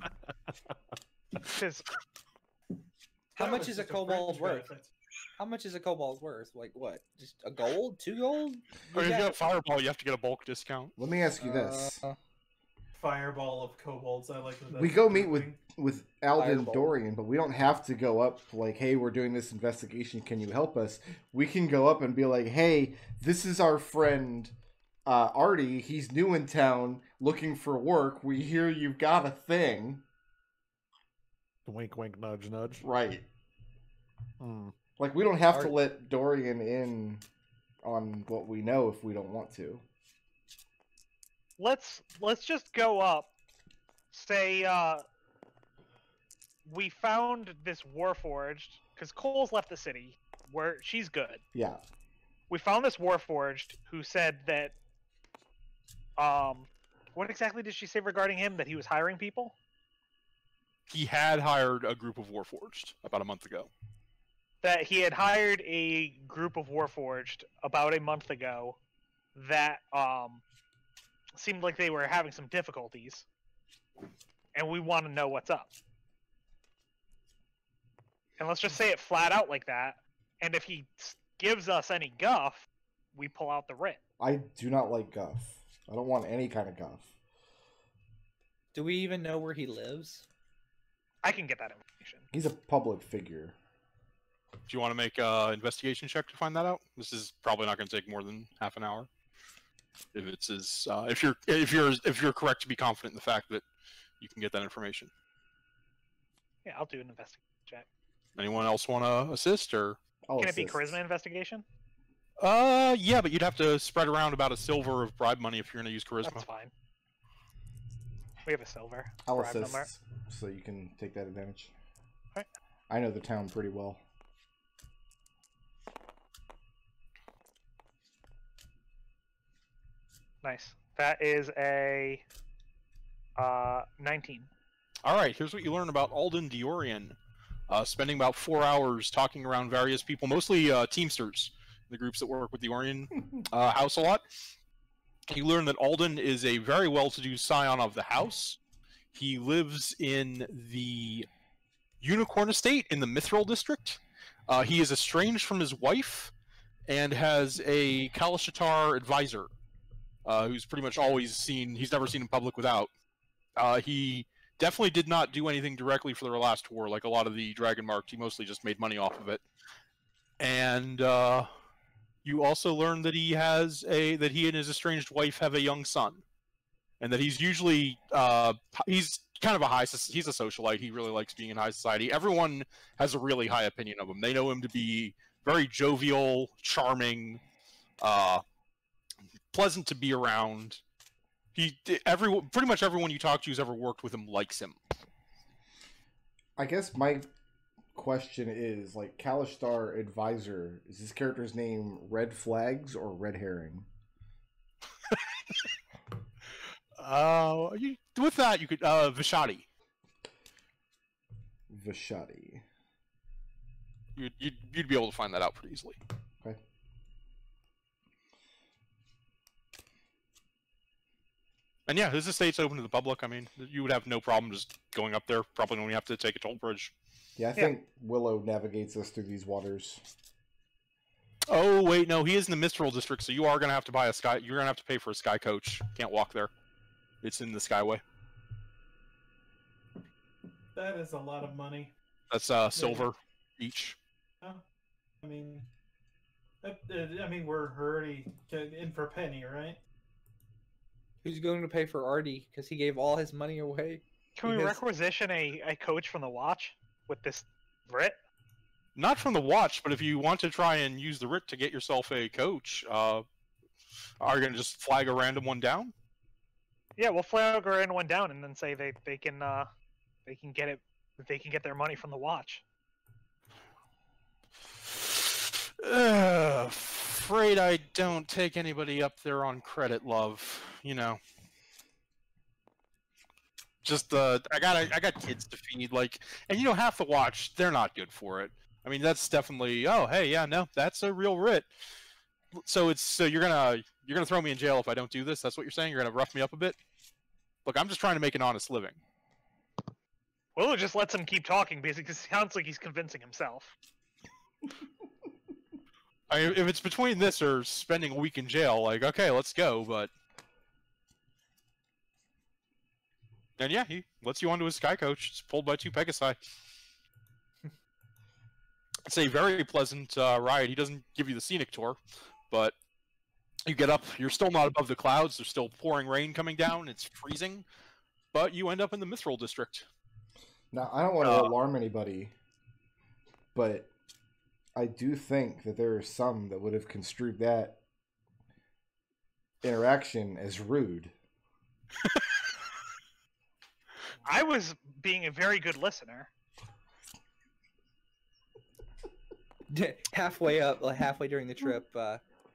Because how That much was is a just a kobold fringe worth? benefit. How much is a kobold worth? Like what? Just a gold? 2 gold? Or if you have Fireball, you have to get a bulk discount. Let me ask you this. Fireball of kobolds. I like that. We go meet with Alden Fireball. Dorian, but we don't have to go up like, hey, we're doing this investigation. Can you help us? We can go up and be like, hey, this is our friend Artie. He's new in town looking for work. We hear you've got a thing. Wink, wink, nudge, nudge. Right. Hmm. Like, we don't have to let Dorian in on what we know if we don't want to. Let's just go up. Say, we found this Warforged, because Cole's left the city, where she's good. Yeah. We found this Warforged who said that, what exactly did she say regarding him? That he was hiring people? He had hired a group of Warforged about a month ago. That he had hired a group of Warforged about a month ago that, seemed like they were having some difficulties. And we want to know what's up. And let's just say it flat out like that. And if he gives us any guff, we pull out the writ. I do not like guff. I don't want any kind of guff. Do we even know where he lives? I can get that information. He's a public figure. Do you want to make an investigation check to find that out? This is probably not going to take more than half an hour. If it's as, if you're correct to be confident in the fact that you can get that information. Yeah, I'll do an investigation check. Anyone else want to assist, or Can it be charisma investigation? Yeah, but you'd have to spread around about a silver of bribe money if you're going to use charisma. That's fine. We have a silver. I'll bribe assist, number. so you can take that advantage. Alright. I know the town pretty well. Nice. That is a 19. All right, here's what you learn about Alden Diorian. Spending about 4 hours talking around various people, mostly Teamsters, the groups that work with the Orion house a lot. You learn that Alden is a very well-to-do scion of the house. He lives in the Unicorn Estate in the Mithril District. He is estranged from his wife and has a Kalashatar advisor who's pretty much always seen, he's never seen in public without. He definitely did not do anything directly for the last war, like a lot of the Dragon Marked. He mostly just made money off of it. And you also learn that he and his estranged wife have a young son, and that he's usually he's kind of he's a socialite. He really likes being in high society. Everyone has a really high opinion of him. They know him to be very jovial, charming, pleasant to be around. Pretty much everyone you talk to who's ever worked with him likes him. I guess my question is, like, Kalashtar Advisor, is this character's name Red Flags or Red Herring? With that, you could Vishati. Vishati. You'd be able to find that out pretty easily. Okay. And yeah, this estate's open to the public. I mean, you would have no problem just going up there. Probably only have to take a toll bridge. Yeah, I think Willow navigates us through these waters. Oh wait, no, he is in the Mistral District, so you are gonna have to buy a sky. You're gonna have to pay for a sky coach. Can't walk there. It's in the Skyway. That is a lot of money. That's silver each. Oh, I mean, we're already in for a penny, right? Who's going to pay for Artie? Because he gave all his money away. Can we requisition a coach from the Watch with this writ? Not from the Watch, but if you want to try and use the writ to get yourself a coach, are you gonna just flag a random one down? Yeah, we'll flag a random one down and then say they can get it. They can get their money from the Watch. Afraid I don't take anybody up there on credit, love. You know. Just I got kids to feed, like, and you know, half the Watch, they're not good for it. I mean, that's definitely, oh hey, yeah, no, that's a real writ. So you're gonna throw me in jail if I don't do this? That's what you're saying? You're gonna rough me up a bit? Look, I'm just trying to make an honest living. Willow just lets him keep talking because it sounds like he's convincing himself. I mean, if it's between this or spending a week in jail, like, okay, let's go, but... And yeah, he lets you onto his sky coach. It's pulled by 2 Pegasi. It's a very pleasant ride. He doesn't give you the scenic tour, but you get up. You're still not above the clouds. There's still pouring rain coming down. It's freezing, but you end up in the Mithril District. Now, I don't want to alarm anybody, but I do think that there are some that would have construed that interaction as rude. I was being a very good listener. Halfway during the trip,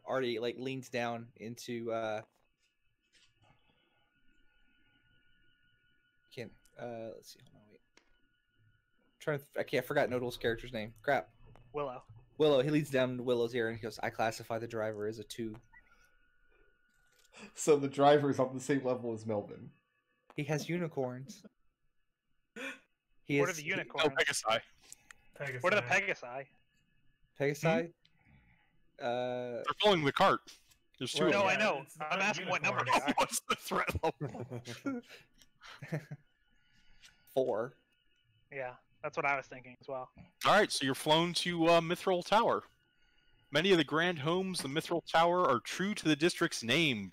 Artie like leans down into let's see, hold on, wait. I forgot Nodal's character's name. Crap. Willow. Willow. He leans down to Willow's ear and he goes, "I classify the driver as a 2." So the driver is on the same level as Melvin. He has unicorns. What are the unicorns? Oh, Pegasi. What are the Pegasi? Pegasi? They're pulling the cart. There's 2 of them. No, I know. I'm asking what number they are. What's the threat level? 4. Yeah, that's what I was thinking as well. Alright, so you're flown to Mithril Tower. Many of the grand homes of the Mithril Tower are true to the district's name,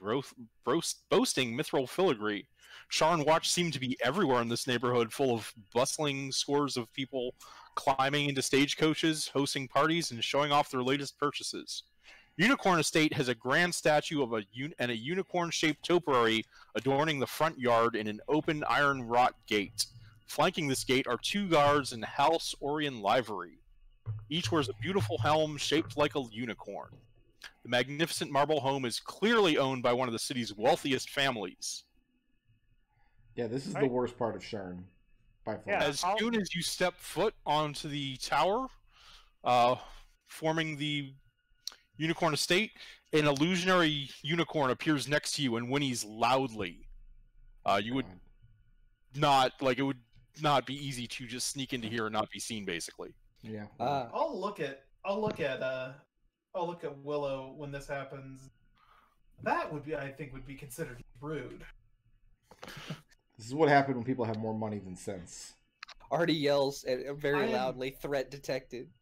boasting Mithril filigree. Sharn Watch seem to be everywhere in this neighborhood, full of bustling scores of people climbing into stagecoaches, hosting parties, and showing off their latest purchases. Unicorn Estate has a grand statue of a unicorn-shaped topiary adorning the front yard in an open iron wrought gate. Flanking this gate are 2 guards in House Orion livery. Each wears a beautiful helm shaped like a unicorn. The magnificent marble home is clearly owned by one of the city's wealthiest families. Yeah, this is the worst part of Sharn, by far. As soon as you step foot onto the tower, forming the Unicorn Estate, an illusionary unicorn appears next to you and whinnies loudly. You would not, like, it would not be easy to just sneak into here and not be seen, basically. Yeah. I'll look at Willow when this happens. That would be, I think, would be considered rude. This is what happened when people have more money than sense. Artie yells very loudly, "Threat detected."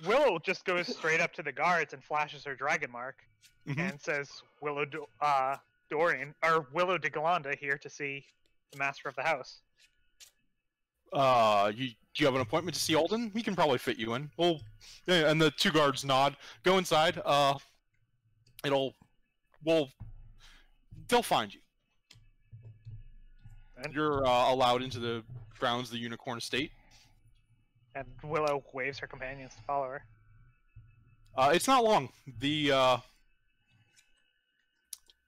Willow just goes straight up to the guards and flashes her dragon mark and says, Willow Dorian, or Willow de Galanda here to see the master of the house. Do you have an appointment to see Alden? We can probably fit you in. Well, yeah, and the 2 guards nod. Go inside. They'll find you. And you're allowed into the grounds of the Unicorn Estate. And Willow waves her companions to follow her. It's not long.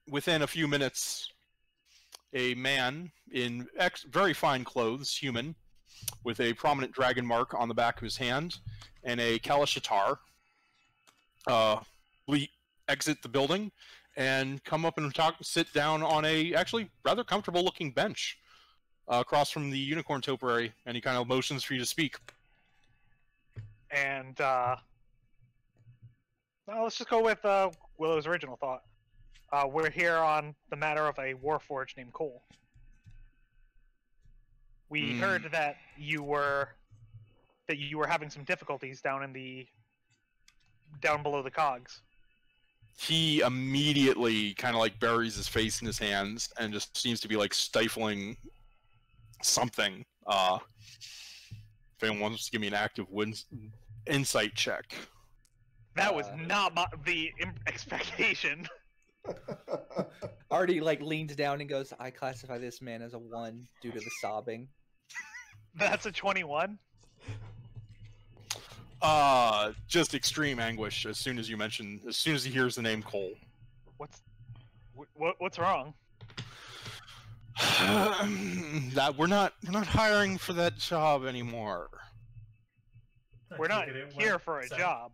Within a few minutes, a man in very fine clothes, human, with a prominent dragon mark on the back of his hand, and a Kalashatar, exit the building and come up and sit down on a actually rather comfortable-looking bench across from the unicorn topiary, and he kind of motions for you to speak. And let's just go with Willow's original thought. We're here on the matter of a warforged named Cole. We heard that you were having some difficulties down below the cogs. He immediately kind of like buries his face in his hands and just seems to be like stifling something. If anyone wants to give me an active insight check. That was not the expectation. Artie like leans down and goes, "I classify this man as a 1 due to the sobbing." That's a 21. Just extreme anguish as soon as he hears the name Cole. What's wrong? That we're not hiring for that job anymore. We're not here for a job.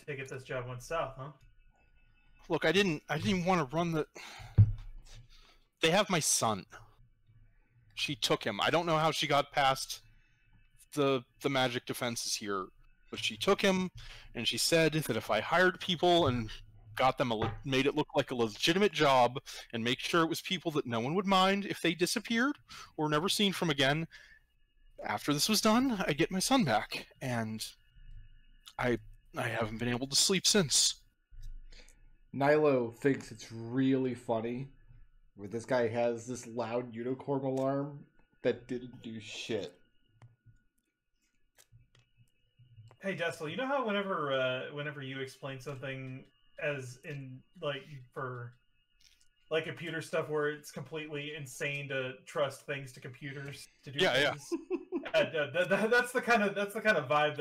Take it this job went south, huh? Look, I didn't want to run the. They have my son. She took him. I don't know how she got past the magic defenses here, but she took him, and she said that if I hired people and got them made it look like a legitimate job, and make sure it was people that no one would mind if they disappeared or never seen from again, after this was done, I'd get my son back, and I haven't been able to sleep since. Nilo thinks it's really funny where this guy has this loud unicorn alarm that didn't do shit. Hey, Destil, you know how whenever you explain something as in, like, for, like, computer stuff where it's completely insane to trust things to computers to do things? That's the kind of vibe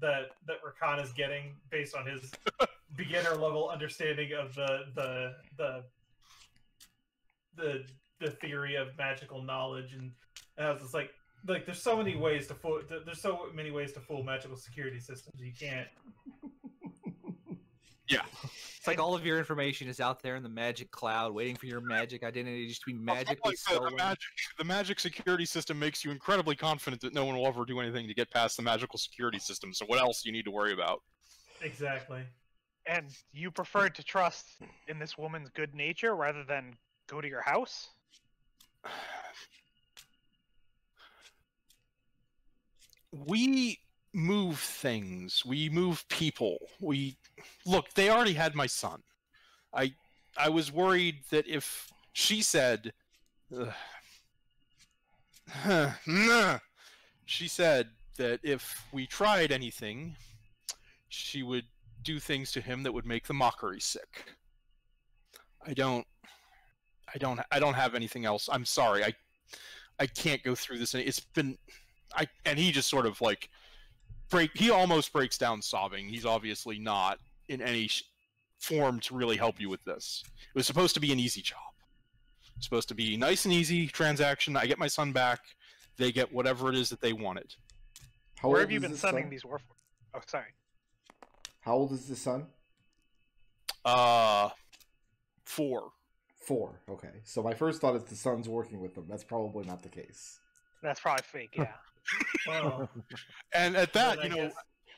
that Rehkhan is getting based on his beginner level understanding of the theory of magical knowledge, and as it's like there's so many ways to fool magical security systems. You can't. Yeah. It's like all of your information is out there in the magic cloud, waiting for your magic identity to be magically stolen. The magic security system makes you incredibly confident that no one will ever do anything to get past the magical security system. So what else do you need to worry about? Exactly. And you preferred to trust in this woman's good nature rather than go to your house? We move things. We move people. Look, they already had my son. I was worried that if she said she said that if we tried anything, she would do things to him that would make the mockery sick. I don't have anything else. I'm sorry. I can't go through this. It's been and he just sort of like he almost breaks down sobbing. He's obviously not in any form to really help you with this. It was supposed to be an easy job. It's supposed to be nice and easy transaction. I get my son back. They get whatever it is that they wanted. Where have you been sending these warforged? Oh, sorry. How old is the son? 4. 4. Okay. So my first thought is the son's working with them. That's probably not the case. That's probably fake, yeah. Well, and at that,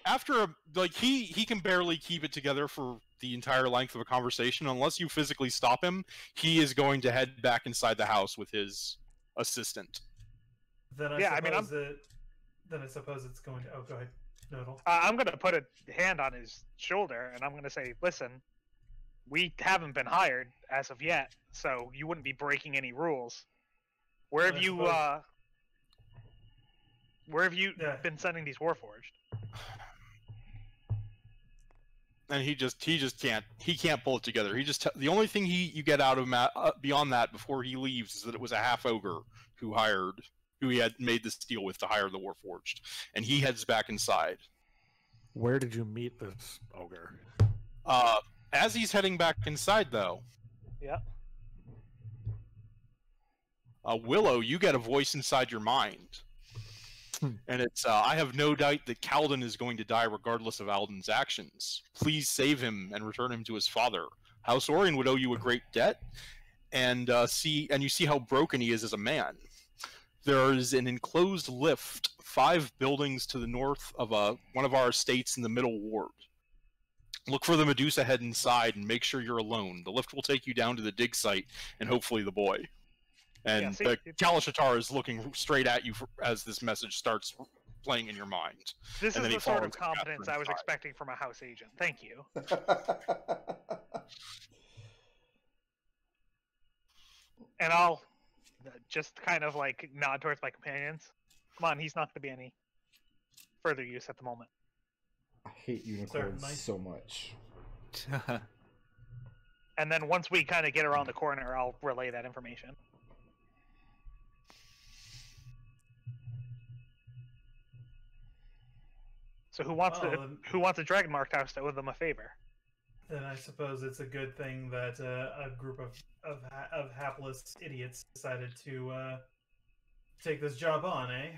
after he can barely keep it together for the entire length of a conversation. Unless you physically stop him, he is going to head back inside the house with his assistant. Then I suppose it's going to. Oh, go ahead, Nodal. I'm going to put a hand on his shoulder, and I'm going to say, "Listen, we haven't been hired as of yet, so you wouldn't be breaking any rules. Where have you been sending these warforged?" And he can't pull it together. The only thing you get out of beyond that before he leaves is that it was a half ogre who he had made this deal with to hire the warforged, and he heads back inside. Where did you meet this ogre? As he's heading back inside, though. Yeah. Willow, you get a voice inside your mind. And it's, I have no doubt that Kalden is going to die regardless of Alden's actions. Please save him and return him to his father. House Orion would owe you a great debt, and you see how broken he is as a man. There is an enclosed lift 5 buildings to the north of one of our estates in the middle ward. Look for the Medusa head inside and make sure you're alone. The lift will take you down to the dig site and hopefully the boy. And Kalashatar is looking straight at you as this message starts playing in your mind. This is the sort of confidence I was expecting from a house agent. Thank you. And I'll just kind of like nod towards my companions. Come on, he's not going to be any further use at the moment. I hate unicorns so much. And then once we kind of get around the corner, I'll relay that information. So who wants a dragon marked house to owe them a favor? Then I suppose it's a good thing that a group of hapless idiots decided to take this job on, eh?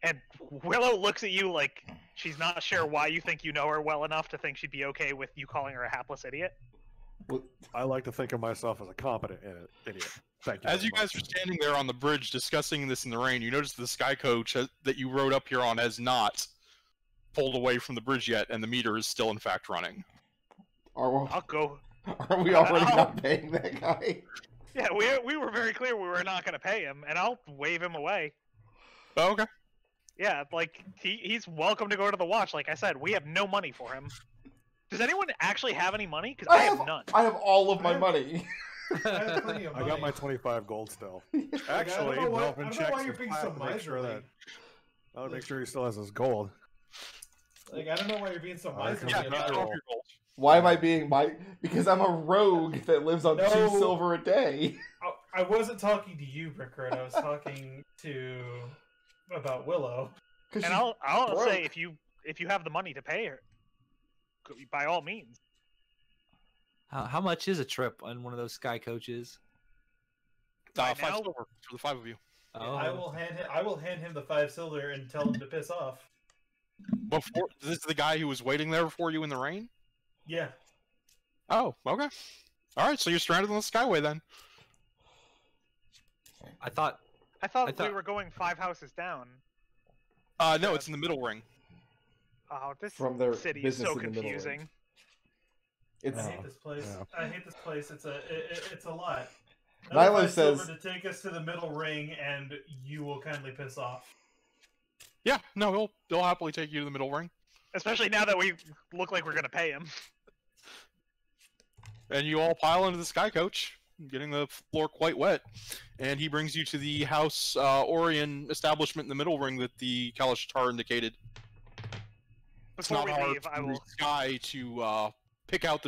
And Willow looks at you like she's not sure why you think you know her well enough to think she'd be okay with you calling her a hapless idiot. I like to think of myself as a competent idiot. Thank you. As you guys are standing there on the bridge discussing this in the rain, you notice the sky coach that you rode up here on has not pulled away from the bridge yet, and the meter is still in fact running. I'll go. Are we already not paying that guy? Yeah, we were very clear we were not going to pay him, and I'll wave him away. Oh, okay. Yeah, like he's welcome to go to the watch. Like I said, we have no money for him. Does anyone actually have any money? Because I I have none. I have all of my money. I have plenty of I money. got my 25 gold still. Like, Actually, I don't know Melvin why checks you're his being plat so to make sure miserly. that. I'll make sure he still has his gold. Like, I don't know why you're being so miserly. Yeah, about drop it. your gold. Why am I being because I'm a rogue that lives on No. 2 silver a day. I wasn't talking to you, Brickroad. I was talking about Willow. And I'll say if you have the money to pay her, by all means. How much is a trip on one of those sky coaches? 5 now- silver for the 5 of you. Oh, I will hand him the 5 silver and tell him to piss off. Before this is the guy who was waiting there for you in the rain. Yeah. Oh, okay. All right, so you're stranded on the Skyway then. I thought I thought I we were going 5 houses down. No, it's in the middle ring. Oh, this From their city is business so in the middle confusing. It's I hate this place. Yeah. I hate this place. It's a lot. Nilo Another 5 says- silver to take us to the middle ring, and you will kindly piss off. Yeah, no, he'll happily take you to the middle ring, Especially now that we look like we're gonna pay him. and you all pile into the Sky Coach, getting the floor quite wet. And he brings you to the House Orion establishment in the middle ring that the Kalashtar indicated. It's Before not we hard leave, I for will Sky to pick out the